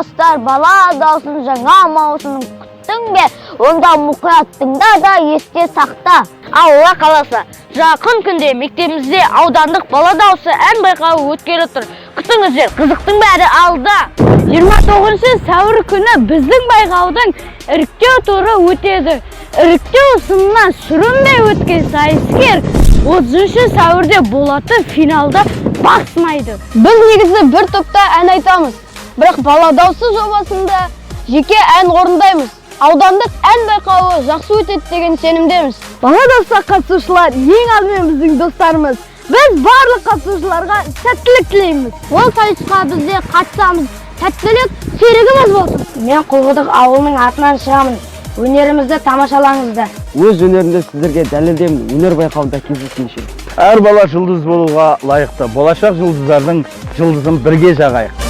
достар, бала дауысын жаңа маусымын күттің бе? Онда мұқият тыңда да есте сақта. Алла қаласа, жақын күнде мектебімізде аудандық бала дауысы ән байқауы өткелі тұр. Күтіңіздер, қызықтың бәрі алда. 29 сәуір күні біздің байқаудың іріктеу туры өтеді. Іріктеу сынынан сүрінбей өткен сайыскер 30 сәуірде болады, финалда бақ сынайды. Біз негізі бір топта ән айтамыз, бірақ бала дауысы жобасында жеке ән орындаймыз. Аудандық ән байқауы жақсы өтеді деген сенімдеміз. Бала дауысқа қатысушылар ең алдымен біздің достарымыз. Біз барлық қатысушыларға сәттілік тілейміз. Ол сайысқа бізде қатысамыз. Сәттілік серігіміз болсын. Мен Құлғыдық ауылының атынан шығамын. Өнерімізді тамашалаңыздар. Өз өнерімді сіздерге дәлелдеймін. Өнер байқауында кездескенше. Әр бала жұлдыз болуға лайықты. Болашақ жұлдыздардың жұлдызын бірге жағайық.